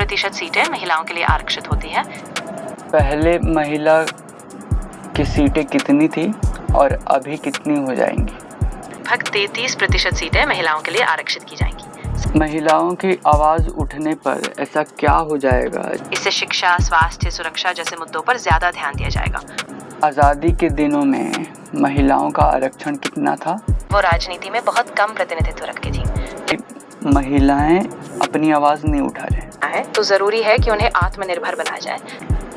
33% सीटें महिलाओं के लिए आरक्षित होती है। पहले महिला की सीटें कितनी थी और अभी कितनी हो जाएंगी? लगभग 33% सीटें महिलाओं के लिए आरक्षित की जाएंगी। महिलाओं की आवाज़ उठने पर ऐसा क्या हो जाएगा? इससे शिक्षा, स्वास्थ्य, सुरक्षा जैसे मुद्दों पर ज्यादा ध्यान दिया जाएगा। आज़ादी के दिनों में महिलाओं का आरक्षण कितना था? वो राजनीति में बहुत कम प्रतिनिधित्व रखती थी। महिलाएं अपनी आवाज़ नहीं उठा रहे तो जरूरी है कि उन्हें आत्मनिर्भर बनाया जाए।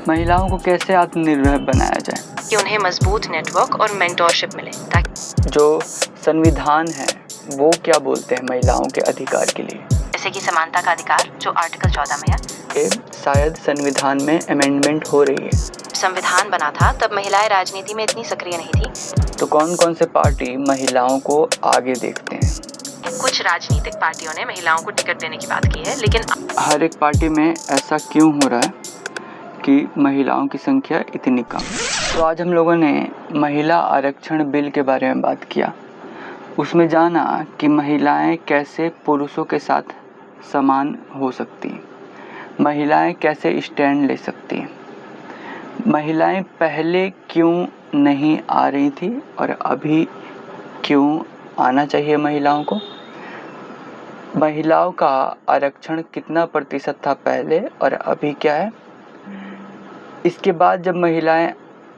महिलाओं को कैसे आत्मनिर्भर बनाया जाए? कि उन्हें मजबूत नेटवर्क और मेंटोरशिप मिले ताकि जो संविधान है वो क्या बोलते हैं महिलाओं के अधिकार के लिए? जैसे कि समानता का अधिकार जो आर्टिकल 14 में है। शायद संविधान में अमेंडमेंट हो रही है। संविधान बना था तब महिलाएं राजनीति में इतनी सक्रिय नहीं थी। तो कौन कौन से पार्टी महिलाओं को आगे देखते हैं? कुछ राजनीतिक पार्टियों ने महिलाओं को टिकट देने की बात की है, लेकिन हर एक पार्टी में ऐसा क्यों हो रहा है कि महिलाओं की संख्या इतनी कम? तो आज हम लोगों ने महिला आरक्षण बिल के बारे में बात किया। उसमें जाना कि महिलाएं कैसे पुरुषों के साथ समान हो सकती हैं, महिलाएं कैसे स्टैंड ले सकती हैं, महिलाएं पहले क्यों नहीं आ रही थी और अभी क्यों आना चाहिए महिलाओं को, महिलाओं का आरक्षण कितना प्रतिशत था पहले और अभी क्या है। इसके बाद जब महिलाएं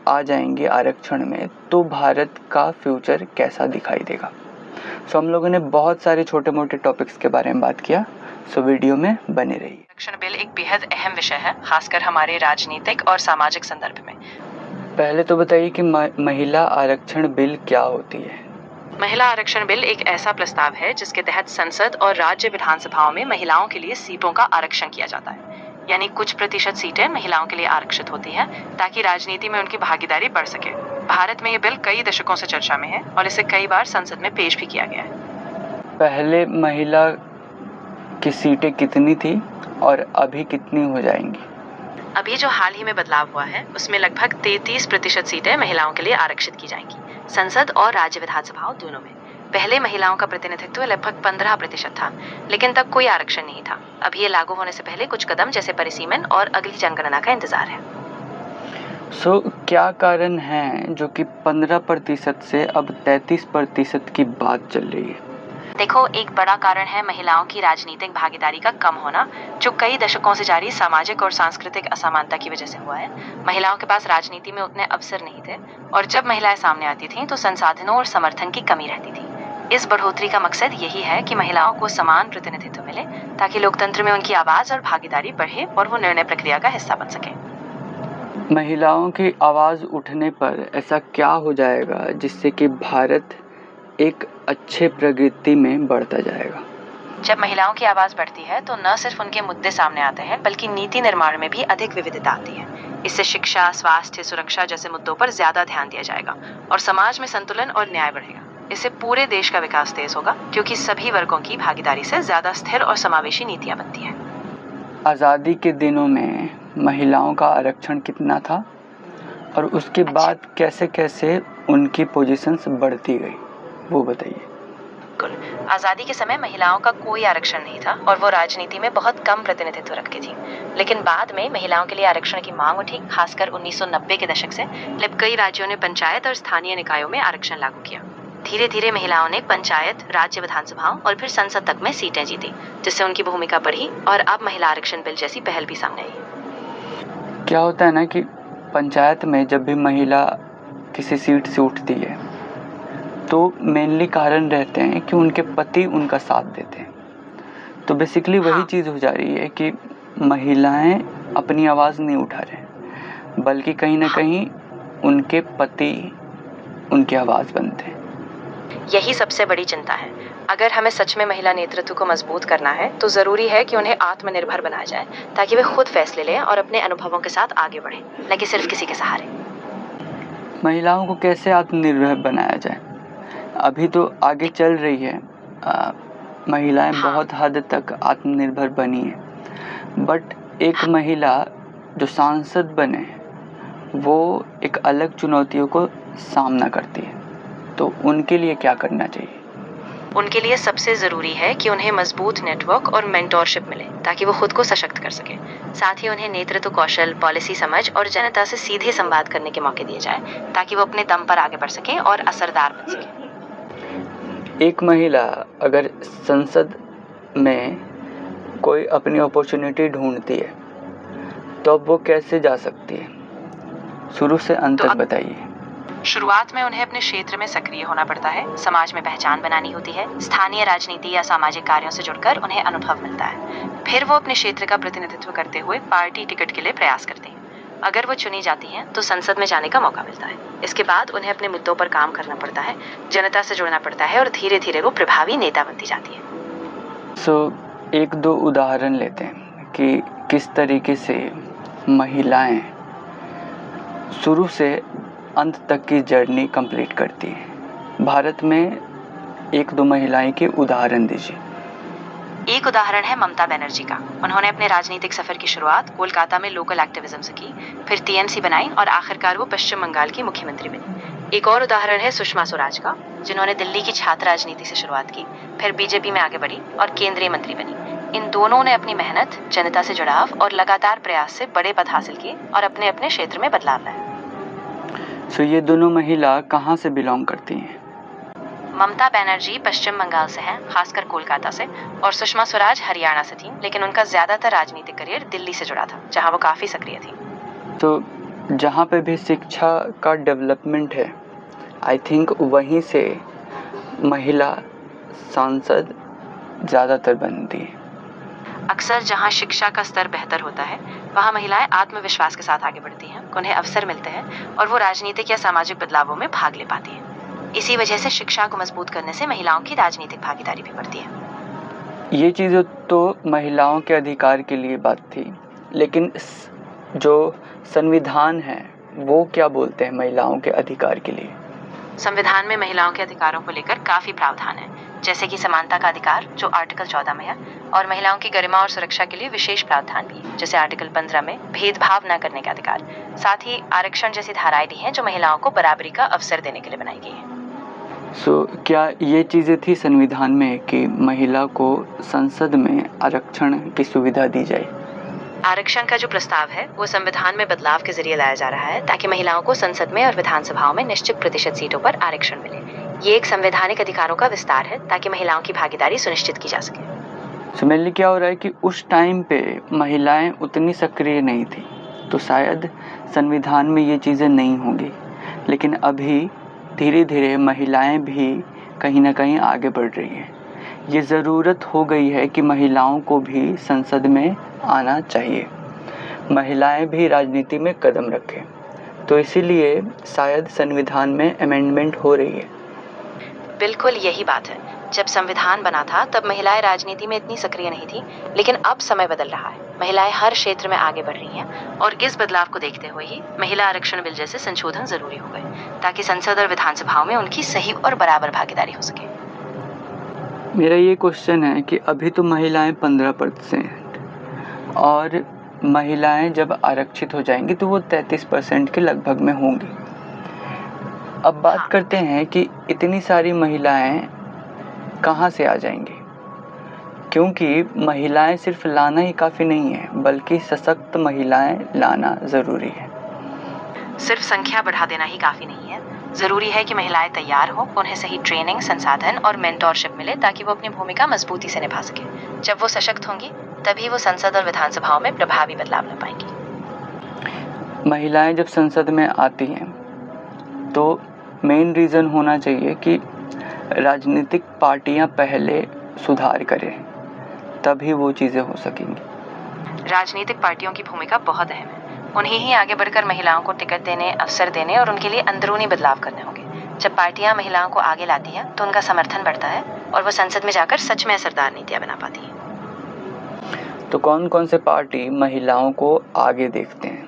आ जाएंगी आरक्षण में तो भारत का फ्यूचर कैसा दिखाई देगा। सो हम लोगों ने बहुत सारे छोटे मोटे टॉपिक्स के बारे में बात किया। सो वीडियो में बने रहिए। आरक्षण बिल एक बेहद अहम विषय है, खासकर हमारे राजनीतिक और सामाजिक संदर्भ में। पहले तो बताइए कि महिला आरक्षण बिल क्या होती है? महिला आरक्षण बिल एक ऐसा प्रस्ताव है जिसके तहत संसद और राज्य विधानसभाओं में महिलाओं के लिए सीटों का आरक्षण किया जाता है। यानी कुछ प्रतिशत सीटें महिलाओं के लिए आरक्षित होती हैं ताकि राजनीति में उनकी भागीदारी बढ़ सके। भारत में ये बिल कई दशकों से चर्चा में है और इसे कई बार संसद में पेश भी किया गया है। पहले महिला की सीटें कितनी थी और अभी कितनी हो जाएंगी? अभी जो हाल ही में बदलाव हुआ है उसमें लगभग 33% सीटें महिलाओं के लिए आरक्षित की जाएंगी, संसद और राज्य विधानसभाओं दोनों में। पहले महिलाओं का प्रतिनिधित्व लगभग 15% था, लेकिन तब कोई आरक्षण नहीं था। अभी ये लागू होने से पहले कुछ कदम जैसे परिसीमन और अगली जनगणना का इंतजार है। क्या कारण है जो कि 15% से अब 33% की बात चल रही है? देखो, एक बड़ा कारण है महिलाओं की राजनीतिक भागीदारी का कम होना, जो कई दशकों से जारी सामाजिक और सांस्कृतिक असमानता की वजह से हुआ है। महिलाओं के पास राजनीति में उतने अवसर नहीं थे और जब महिलाएं सामने आती थीं तो संसाधनों और समर्थन की कमी रहती थी। इस बढ़ोतरी का मकसद यही है कि महिलाओं को समान प्रतिनिधित्व मिले ताकि लोकतंत्र में उनकी आवाज और भागीदारी बढ़े और वो निर्णय प्रक्रिया का हिस्सा बन सके। महिलाओं की आवाज़ उठने पर ऐसा क्या हो जाएगा जिससे कि भारत एक अच्छे प्रगति में बढ़ता जाएगा? जब महिलाओं की आवाज बढ़ती है तो न सिर्फ उनके मुद्दे सामने आते हैं बल्कि नीति निर्माण में भी अधिक विविधता आती है। इससे शिक्षा, स्वास्थ्य, सुरक्षा जैसे मुद्दों पर ज्यादा ध्यान दिया जाएगा और समाज में संतुलन और न्याय बढ़ेगा। इससे पूरे देश का विकास तेज होगा क्योंकि सभी वर्गों की भागीदारी से ज्यादा स्थिर और समावेशी नीतियां बनती हैं। आज़ादी के दिनों में महिलाओं का आरक्षण कितना था और उसके बाद कैसे कैसे उनकी पोजीशंस बढ़ती गई, वो बताइए। आजादी के समय महिलाओं का कोई आरक्षण नहीं था और वो राजनीति में बहुत कम प्रतिनिधित्व रखती थी। लेकिन बाद में महिलाओं के लिए आरक्षण की मांग उठी, खासकर 1990 के दशक से जब कई राज्यों ने पंचायत और स्थानीय निकायों में आरक्षण लागू किया। धीरे धीरे महिलाओं ने पंचायत, राज्य विधानसभाओं और फिर संसद तक में सीटें जीती, जिससे उनकी भूमिका बढ़ी और अब महिला आरक्षण बिल जैसी पहल भी सामने आई। क्या होता है ना कि पंचायत में जब भी महिला किसी सीट से उठती है तो मेनली कारण रहते हैं कि उनके पति उनका साथ देते हैं। तो बेसिकली वही चीज़ हो जा रही है कि महिलाएं अपनी आवाज़ नहीं उठा रहे बल्कि कहीं ना कहीं उनके पति उनकी आवाज़ बनते हैं। यही सबसे बड़ी चिंता है। अगर हमें सच में महिला नेतृत्व को मजबूत करना है तो ज़रूरी है कि उन्हें आत्मनिर्भर बनाया जाए ताकि वे खुद फैसले लें और अपने अनुभवों के साथ आगे बढ़ें, न कि सिर्फ किसी के सहारे। महिलाओं को कैसे आत्मनिर्भर बनाया जाए? अभी तो आगे चल रही है, महिलाएं बहुत हद तक आत्मनिर्भर बनी है, बट एक महिला जो सांसद बने वो एक अलग चुनौतियों को सामना करती है, तो उनके लिए क्या करना चाहिए? उनके लिए सबसे जरूरी है कि उन्हें मजबूत नेटवर्क और मेंटोरशिप मिले ताकि वो खुद को सशक्त कर सके। साथ ही उन्हें नेतृत्व कौशल, पॉलिसी समझ और जनता से सीधे संवाद करने के मौके दिए जाए ताकि वो अपने दम पर आगे बढ़ सके और असरदार बन सके। एक महिला अगर संसद में कोई अपनी अपॉर्चुनिटी ढूंढती है तो अब वो कैसे जा सकती है? शुरू से अंत तक बताइए। शुरुआत में उन्हें अपने क्षेत्र में सक्रिय होना पड़ता है, समाज में पहचान बनानी होती है, स्थानीय राजनीति या सामाजिक कार्यों से जुड़कर उन्हें अनुभव मिलता है। फिर वो अपने क्षेत्र का प्रतिनिधित्व करते हुए पार्टी टिकट के लिए प्रयास करते हैं। अगर वो चुनी जाती हैं तो संसद में जाने का मौका मिलता है। इसके बाद उन्हें अपने मुद्दों पर काम करना पड़ता है, जनता से जुड़ना पड़ता है और धीरे धीरे वो प्रभावी नेता बनती जाती है। एक दो उदाहरण लेते हैं कि किस तरीके से महिलाएं शुरू से अंत तक की जर्नी कंप्लीट करती है। भारत में एक दो महिलाएं के उदाहरण दीजिए। एक उदाहरण है ममता बनर्जी का। उन्होंने अपने राजनीतिक सफर की शुरुआत कोलकाता में लोकल एक्टिविज्म से की, फिर टीएमसी बनाई और आखिरकार वो पश्चिम बंगाल की मुख्यमंत्री बनी। एक और उदाहरण है सुषमा स्वराज का, जिन्होंने दिल्ली की छात्र राजनीति से शुरुआत की, फिर बीजेपी में आगे बढ़ी और केंद्रीय मंत्री बनी। इन दोनों ने अपनी मेहनत, जनता से जुड़ाव और लगातार प्रयास से बड़े पद हासिल किए और अपने अपने क्षेत्र में बदलाव लाए। ये दोनों महिला कहाँ से बिलोंग करती हैं? ममता बनर्जी पश्चिम बंगाल से हैं, खासकर कोलकाता से, और सुषमा स्वराज हरियाणा से थीं, लेकिन उनका ज्यादातर राजनीतिक करियर दिल्ली से जुड़ा था, जहां वो काफी सक्रिय थी। तो जहाँ पे भी शिक्षा का डेवलपमेंट है, आई थिंक वहीं से महिला सांसद ज़्यादातर बनती है। अक्सर जहां शिक्षा का स्तर बेहतर होता है, वहां महिलाएं आत्मविश्वास के साथ आगे बढ़ती हैं, उन्हें अवसर मिलते हैं और वो राजनीतिक या सामाजिक बदलावों में भाग ले पाती हैं। इसी वजह से शिक्षा को मजबूत करने से महिलाओं की राजनीतिक भागीदारी भी बढ़ती है। ये चीज़ें तो महिलाओं के अधिकार के लिए बात थी, लेकिन जो संविधान है वो क्या बोलते हैं महिलाओं के अधिकार के लिए? संविधान में महिलाओं के अधिकारों को लेकर काफी प्रावधान है, जैसे कि समानता का अधिकार जो आर्टिकल 14 में है, और महिलाओं की गरिमा और सुरक्षा के लिए विशेष प्रावधान भी है, जैसे आर्टिकल 15 में भेदभाव न करने का अधिकार। साथ ही आरक्षण जैसी धाराएं भी हैं जो महिलाओं को बराबरी का अवसर देने के लिए बनाई गई है। क्या ये चीज़ें थी संविधान में कि महिला को संसद में आरक्षण की सुविधा दी जाए? आरक्षण का जो प्रस्ताव है वो संविधान में बदलाव के जरिए लाया जा रहा है ताकि महिलाओं को संसद में और विधानसभाओं में निश्चित प्रतिशत सीटों पर आरक्षण मिले। ये एक संवैधानिक अधिकारों का विस्तार है ताकि महिलाओं की भागीदारी सुनिश्चित की जा सके। मेनली क्या हो रहा है कि उस टाइम पे महिलाएं उतनी सक्रिय नहीं थी, तो शायद संविधान में ये चीज़ें नहीं होंगी, लेकिन अभी धीरे धीरे महिलाएं भी कहीं ना कहीं आगे बढ़ रही हैं। ये ज़रूरत हो गई है कि महिलाओं को भी संसद में आना चाहिए, महिलाएं भी राजनीति में कदम रखें, तो इसीलिए शायद संविधान में अमेंडमेंट हो रही है। बिल्कुल यही बात है। जब संविधान बना था तब महिलाएं राजनीति में इतनी सक्रिय नहीं थी, लेकिन अब समय बदल रहा है। महिलाएं हर क्षेत्र में आगे बढ़ रही हैं और इस बदलाव को देखते हुए ही महिला आरक्षण बिल जैसे संशोधन जरूरी हो गए ताकि संसद और विधानसभाओं में उनकी सही और बराबर भागीदारी हो सके। मेरा ये क्वेश्चन है कि अभी तो महिलाएं 15% और महिलाएं जब आरक्षित हो जाएंगी तो वो 33% के लगभग में होंगी। अब बात करते हैं कि इतनी सारी महिलाएं कहाँ से आ जाएंगी, क्योंकि महिलाएं सिर्फ लाना ही काफ़ी नहीं है, बल्कि सशक्त महिलाएं लाना ज़रूरी है। सिर्फ संख्या बढ़ा देना ही काफ़ी नहीं है, ज़रूरी है कि महिलाएं तैयार हो, उन्हें सही ट्रेनिंग, संसाधन और मेंटोरशिप मिले ताकि वो अपनी भूमिका मजबूती से निभा सके। जब वो सशक्त होंगी तभी वो संसद और विधानसभाओं में प्रभावी बदलाव ला पाएंगी। महिलाएं जब संसद में आती हैं तो मेन रीज़न होना चाहिए कि राजनीतिक पार्टियां पहले सुधार करें, तभी वो चीज़ें हो सकेंगी। राजनीतिक पार्टियों की भूमिका बहुत अहम है। उन्हें ही आगे बढ़कर महिलाओं को टिकट देने, अवसर देने और उनके लिए अंदरूनी बदलाव करने होंगे। जब पार्टियां महिलाओं को आगे लाती हैं तो उनका समर्थन बढ़ता है और वो संसद में जाकर सच में असरदार नीतियां बना पाती हैं। तो कौन कौन से पार्टी महिलाओं को आगे देखते हैं?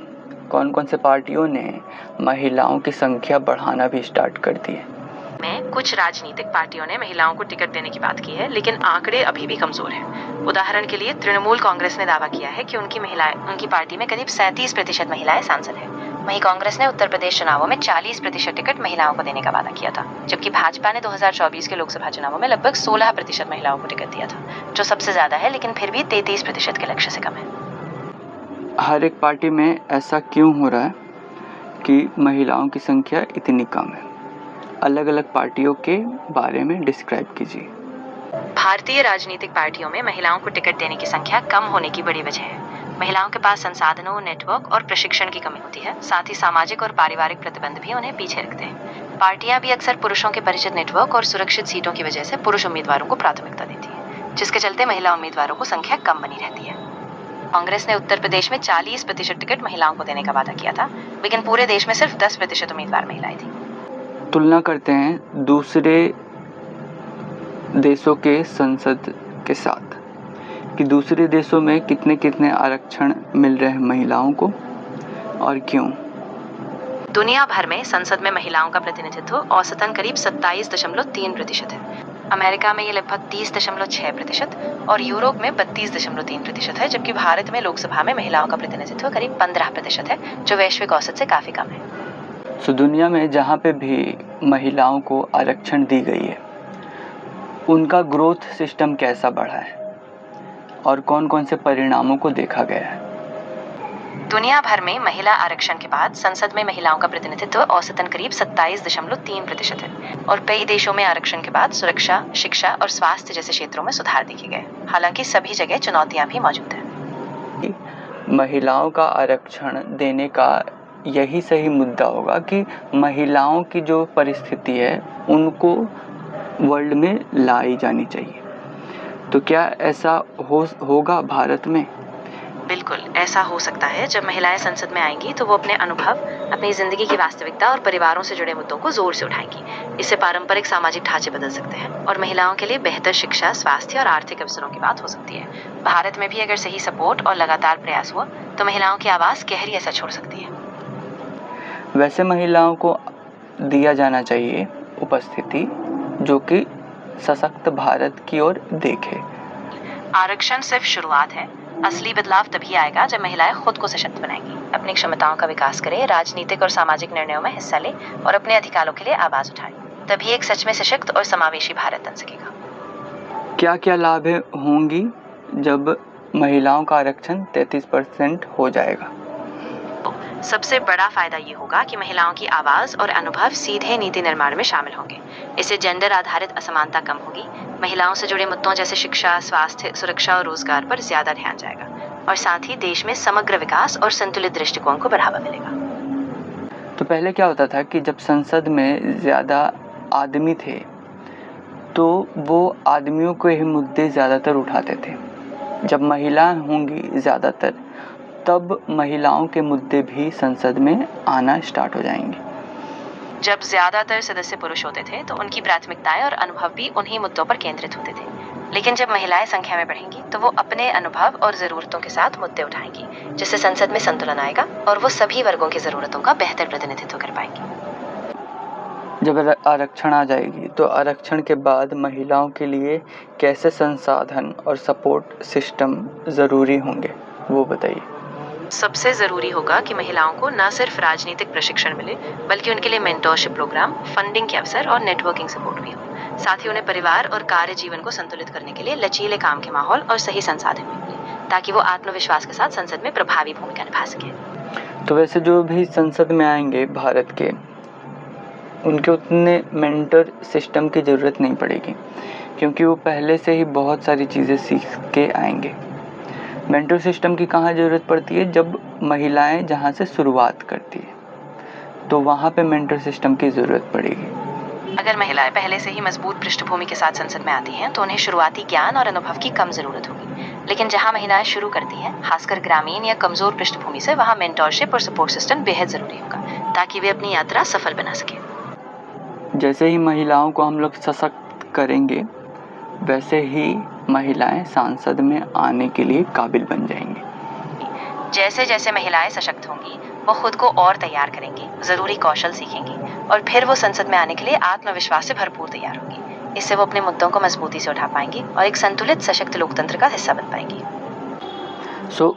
कौन कौन से पार्टियों ने महिलाओं की संख्या बढ़ाना भी स्टार्ट कर दी है? कुछ राजनीतिक पार्टियों ने महिलाओं को टिकट देने की बात की है, लेकिन आंकड़े अभी भी कमजोर हैं। उदाहरण के लिए तृणमूल कांग्रेस ने दावा किया है कि उनकी पार्टी में करीब 37% महिलाएं सांसद हैं, वहीं कांग्रेस ने उत्तर प्रदेश चुनावों में 40% टिकट महिलाओं को देने का वादा किया था, जबकि भाजपा ने 2024 के लोकसभा चुनावों में लगभग 16% महिलाओं को टिकट दिया था, जो सबसे ज्यादा है, लेकिन फिर भी 33% के लक्ष्य से कम है। हर एक पार्टी में ऐसा क्यों हो रहा है कि महिलाओं की संख्या इतनी कम है? अलग अलग पार्टियों के बारे में डिस्क्राइब कीजिए। भारतीय राजनीतिक पार्टियों में महिलाओं को टिकट देने की संख्या कम होने की बड़ी वजह है महिलाओं के पास संसाधनों, नेटवर्क और प्रशिक्षण की कमी होती है। साथ ही सामाजिक और पारिवारिक प्रतिबंध भी उन्हें पीछे रखते हैं। पार्टियां भी अक्सर पुरुषों के परिचित नेटवर्क और सुरक्षित सीटों की वजह से पुरुष उम्मीदवारों को प्राथमिकता देती है, जिसके चलते महिला उम्मीदवारों को संख्या कम बनी रहती है। कांग्रेस ने उत्तर प्रदेश में 40% टिकट महिलाओं को देने का वादा किया था, लेकिन पूरे देश में सिर्फ 10% उम्मीदवार महिलाएं थी। तुलना करते हैं दूसरे देशों के संसद के साथ कि दूसरे देशों में कितने कितने आरक्षण मिल रहे हैं महिलाओं को और क्यों। दुनिया भर में संसद में महिलाओं का प्रतिनिधित्व औसतन करीब 27.3% है। अमेरिका में ये लगभग 30.6% और यूरोप में 32.3% है, जबकि भारत में लोकसभा में महिलाओं का प्रतिनिधित्व करीब 15% है, जो वैश्विक औसत से काफी कम है। दुनिया में जहाँ पे भी महिलाओं को आरक्षण दी गई है, उनका ग्रोथ सिस्टम कैसा बढ़ा है और कौन कौन से परिणामों को देखा गया है? दुनिया भर में महिला आरक्षण के बाद संसद में महिलाओं का प्रतिनिधित्व औसतन करीब 27.3% है और कई देशों में आरक्षण के बाद सुरक्षा, शिक्षा और स्वास्थ्य जैसे क्षेत्रों में सुधार देखे गए। हालांकि सभी जगह चुनौतियां भी मौजूद हैं। महिलाओं का आरक्षण देने का यही सही मुद्दा होगा कि महिलाओं की जो परिस्थिति है उनको वर्ल्ड में लाई जानी चाहिए। तो क्या ऐसा होगा भारत में? बिल्कुल ऐसा हो सकता है। जब महिलाएं संसद में आएंगी तो वो अपने अनुभव, अपनी जिंदगी की वास्तविकता और परिवारों से जुड़े मुद्दों को जोर से उठाएंगी। इससे पारंपरिक सामाजिक ढांचे बदल सकते हैं और महिलाओं के लिए बेहतर शिक्षा, स्वास्थ्य और आर्थिक अवसरों की बात हो सकती है। भारत में भी अगर सही सपोर्ट और लगातार प्रयास हुआ तो महिलाओं की आवाज गहरी असर छोड़ सकती है। वैसे महिलाओं को दिया जाना चाहिए उपस्थिति जो कि सशक्त भारत की ओर देखे। आरक्षण सिर्फ शुरुआत है। असली बदलाव तभी आएगा जब महिलाएं खुद को सशक्त बनाएंगी, अपनी क्षमताओं का विकास करें, राजनीतिक और सामाजिक निर्णयों में हिस्सा लें और अपने अधिकारों के लिए आवाज उठाएं। तभी एक सच में सशक्त और समावेशी भारत बन सकेगा। क्या क्या लाभ होंगी जब महिलाओं का आरक्षण 33% हो जाएगा? सबसे बड़ा फायदा ये होगा कि महिलाओं की आवाज और अनुभव सीधे नीति निर्माण में शामिल होंगे। इससे जेंडर आधारित असमानता कम होगी। महिलाओं से जुड़े मुद्दों जैसे शिक्षा, स्वास्थ्य, सुरक्षा और रोजगार पर ज्यादा ध्यान जाएगा और साथ ही देश में समग्र विकास और संतुलित दृष्टिकोण को बढ़ावा मिलेगा। तो पहले क्या होता था कि जब संसद में ज्यादा आदमी थे तो वो आदमियों के ही मुद्दे ज्यादातर उठाते थे। जब महिला होंगी ज्यादातर तब महिलाओं के मुद्दे भी संसद में आना स्टार्ट हो जाएंगे। जब ज्यादातर सदस्य पुरुष होते थे तो उनकी प्राथमिकताएं और अनुभव भी उन्हीं मुद्दों पर केंद्रित होते थे। लेकिन जब महिलाएं संख्या में बढ़ेंगी तो वो अपने अनुभव और जरूरतों के साथ मुद्दे उठाएंगी, जिससे संसद में संतुलन आएगा और वो सभी वर्गों की जरूरतों का बेहतर प्रतिनिधित्व कर पाएंगी। जब आरक्षण आ जाएगी तो आरक्षण के बाद महिलाओं के लिए कैसे संसाधन और सपोर्ट सिस्टम जरूरी होंगे वो बताइए। सबसे जरूरी होगा कि महिलाओं को न सिर्फ राजनीतिक प्रशिक्षण मिले, बल्कि उनके लिए मेंटरशिप प्रोग्राम, फंडिंग के अवसर और नेटवर्किंग सपोर्ट भी हो। साथ ही उन्हें परिवार और कार्य जीवन को संतुलित करने के लिए लचीले काम के माहौल और सही संसाधन मिले, ताकि वो आत्मविश्वास के साथ संसद में प्रभावी भूमिका निभा सके। तो वैसे जो भी संसद में आएंगे भारत के, उनके उतने मेंटर सिस्टम की ज़रूरत नहीं पड़ेगी, क्योंकि वो पहले से ही बहुत सारी चीज़ें सीख के आएंगे। मेंटर सिस्टम की कहाँ ज़रूरत पड़ती है? जब महिलाएं जहाँ से शुरुआत करती है तो वहाँ पे मेंटर सिस्टम की ज़रूरत पड़ेगी। अगर महिलाएं पहले से ही मजबूत पृष्ठभूमि के साथ संसद में आती हैं तो उन्हें शुरुआती ज्ञान और अनुभव की कम ज़रूरत होगी। लेकिन जहाँ महिलाएं शुरू करती हैं, खासकर ग्रामीण या कमज़ोर पृष्ठभूमि से, वहाँ मेंटरशिप और सपोर्ट सिस्टम बेहद ज़रूरी होगा, ताकि वे अपनी यात्रा सफल बना सकें। जैसे ही महिलाओं को हम लोग सशक्त करेंगे वैसे ही महिलाएं सांसद में आने के लिए काबिल बन जाएंगी। जैसे जैसे महिलाएं सशक्त होंगी वो खुद को और तैयार करेंगी, जरूरी कौशल सीखेंगी और फिर वो संसद में आने के लिए आत्मविश्वास से भरपूर तैयार होंगी। इससे वो अपने मुद्दों को मजबूती से उठा पाएंगी और एक संतुलित सशक्त लोकतंत्र का हिस्सा बन पाएंगी।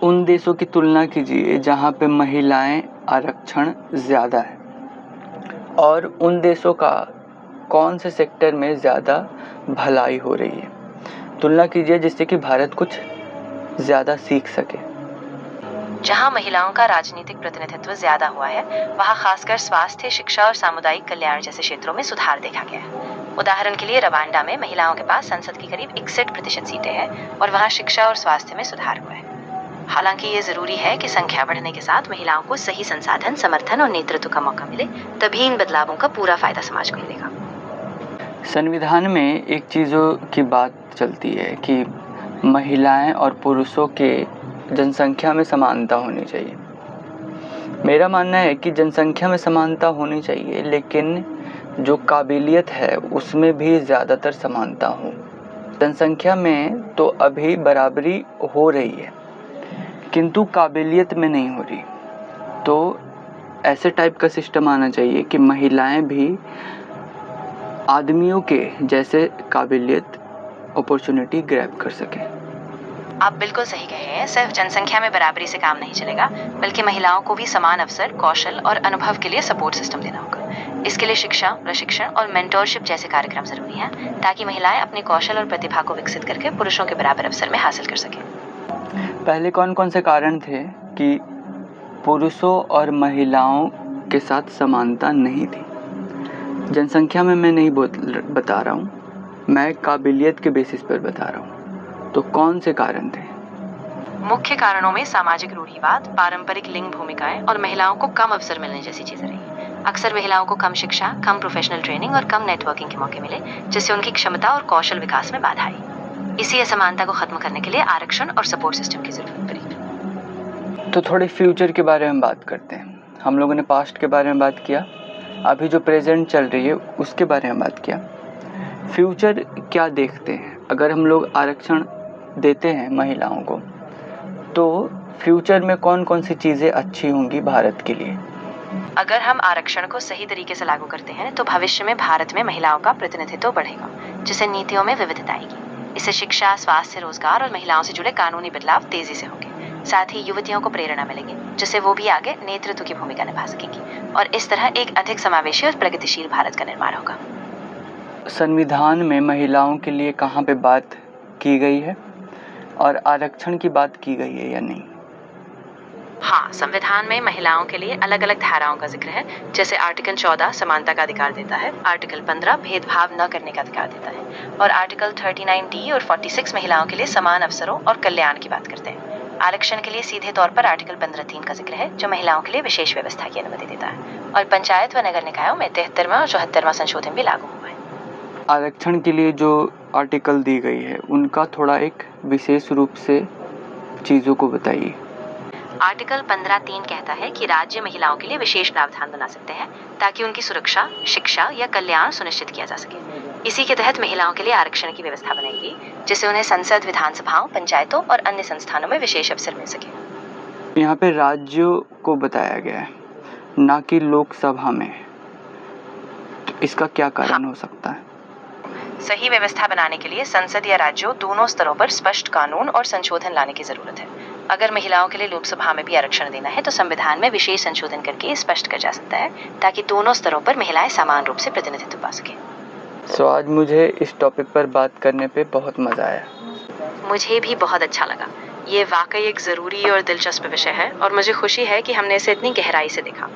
उन देशों की तुलना कीजिए जहाँ पे महिलाएं आरक्षण ज़्यादा है और उन देशों का कौन से सेक्टर में ज़्यादा भलाई हो रही है। तुलना कीजिए जिससे कि भारत कुछ ज़्यादा सीख सके। जहां महिलाओं का राजनीतिक प्रतिनिधित्व ज्यादा हुआ है, वहां खासकर स्वास्थ्य, शिक्षा और सामुदायिक कल्याण जैसे क्षेत्रों में सुधार देखा गया है। उदाहरण के लिए रवांडा में महिलाओं के पास संसद की करीब 61% सीटें हैं और वहां शिक्षा और स्वास्थ्य में सुधार हुआ है। हालांकि ये जरूरी है कि संख्या बढ़ने के साथ महिलाओं को सही संसाधन, समर्थन और नेतृत्व का मौका मिले, तभी इन बदलावों का पूरा फायदा समाज को मिलेगा। संविधान में एक चीज़ों की बात चलती है कि महिलाएं और पुरुषों के जनसंख्या में समानता होनी चाहिए। मेरा मानना है कि जनसंख्या में समानता होनी चाहिए, लेकिन जो काबिलियत है उसमें भी ज़्यादातर समानता हो। जनसंख्या में तो अभी बराबरी हो रही है, किंतु काबिलियत में नहीं हो रही। तो ऐसे टाइप का सिस्टम आना चाहिए कि महिलाएं भी आदमियों के जैसे काबिलियत, अपॉर्चुनिटी ग्रैब कर सकें। आप बिल्कुल सही कहे हैं। सिर्फ जनसंख्या में बराबरी से काम नहीं चलेगा, बल्कि महिलाओं को भी समान अवसर, कौशल और अनुभव के लिए सपोर्ट सिस्टम देना होगा। इसके लिए शिक्षा, प्रशिक्षण और मेंटोरशिप जैसे कार्यक्रम जरूरी हैं, ताकि महिलाएं अपने कौशल और प्रतिभा को विकसित करके पुरुषों के बराबर अवसर में हासिल कर सकें। पहले कौन कौन से कारण थे कि पुरुषों और महिलाओं के साथ समानता नहीं थी? जनसंख्या में मैं नहीं बता रहा हूँ, मैं काबिलियत के बेसिस पर बता रहा हूँ। तो कौन से कारण थे? मुख्य कारणों में सामाजिक रूढ़िवाद, पारंपरिक लिंग भूमिकाएं और महिलाओं को कम अवसर मिलने जैसी चीजें रही। अक्सर महिलाओं को कम शिक्षा, कम प्रोफेशनल ट्रेनिंग और कम नेटवर्किंग के मौके मिले, जिससे उनकी क्षमता और कौशल विकास में बाधा आई। इसी असमानता को खत्म करने के लिए आरक्षण और सपोर्ट सिस्टम की जरूरत पड़ी। तो थोड़ी फ्यूचर के बारे में बात करते हैं। हम लोगों ने पास्ट के बारे में बात किया, अभी जो प्रेजेंट चल रही है उसके बारे में बात किया। फ्यूचर क्या देखते हैं? अगर हम लोग आरक्षण देते हैं महिलाओं को, तो फ्यूचर में कौन कौन सी चीज़ें अच्छी होंगी भारत के लिए? अगर हम आरक्षण को सही तरीके से लागू करते हैं, तो भविष्य में भारत में महिलाओं का प्रतिनिधित्व बढ़ेगा, जिससे नीतियों में विविधता आएगी। इससे शिक्षा, स्वास्थ्य, रोजगार और महिलाओं से जुड़े कानूनी बदलाव तेजी से होंगे। साथ ही युवतियों को प्रेरणा मिलेगी, जिससे वो भी आगे नेतृत्व की भूमिका निभा सकेंगी और इस तरह एक अधिक समावेशी और प्रगतिशील भारत का निर्माण होगा। संविधान में महिलाओं के लिए कहाँ पे बात की गई है और आरक्षण की बात की गई है या नहीं? हाँ, संविधान में महिलाओं के लिए अलग अलग धाराओं का जिक्र है। जैसे आर्टिकल 14 समानता का अधिकार देता है, आर्टिकल 15 भेदभाव न करने का अधिकार देता है और आर्टिकल 39D और 46 महिलाओं के लिए समान अवसरों और कल्याण की बात करते हैं। आरक्षण के लिए सीधे तौर पर आर्टिकल 15(3) का जिक्र है, जो महिलाओं के लिए विशेष व्यवस्था की अनुमति देता है और पंचायत व नगर निकायों में 73वां और 74वां संशोधन भी लागू हुआ है। आरक्षण के लिए जो आर्टिकल दी गई है उनका थोड़ा एक विशेष रूप से चीज़ों को बताइए। आर्टिकल 15(3) कहता है कि राज्य महिलाओं के लिए विशेष प्रावधान बना सकते हैं, ताकि उनकी सुरक्षा, शिक्षा या कल्याण सुनिश्चित किया जा सके। इसी के तहत महिलाओं के लिए आरक्षण की व्यवस्था बनाएगी, जिससे उन्हें संसद, विधानसभाओं, पंचायतों और अन्य संस्थानों में विशेष अवसर मिल सके। यहाँ पे राज्यों को बताया गया है, ना कि लोकसभा में। तो इसका क्या कारण हो सकता है? सही व्यवस्था बनाने के लिए संसद या राज्यों दोनों स्तरों पर स्पष्ट कानून और संशोधन लाने की जरूरत है। अगर महिलाओं के लिए लोकसभा में भी आरक्षण देना है, तो संविधान में विशेष संशोधन करके स्पष्ट कर जा सकता है, ताकि दोनों स्तरों पर महिलाएं समान रूप से प्रतिनिधित्व पा सके। आज मुझे इस टॉपिक पर बात करने पे बहुत मजा आया। मुझे भी बहुत अच्छा लगा। ये वाकई एक जरूरी और दिलचस्प विषय है और मुझे खुशी है कि हमने इसे इतनी गहराई से देखा।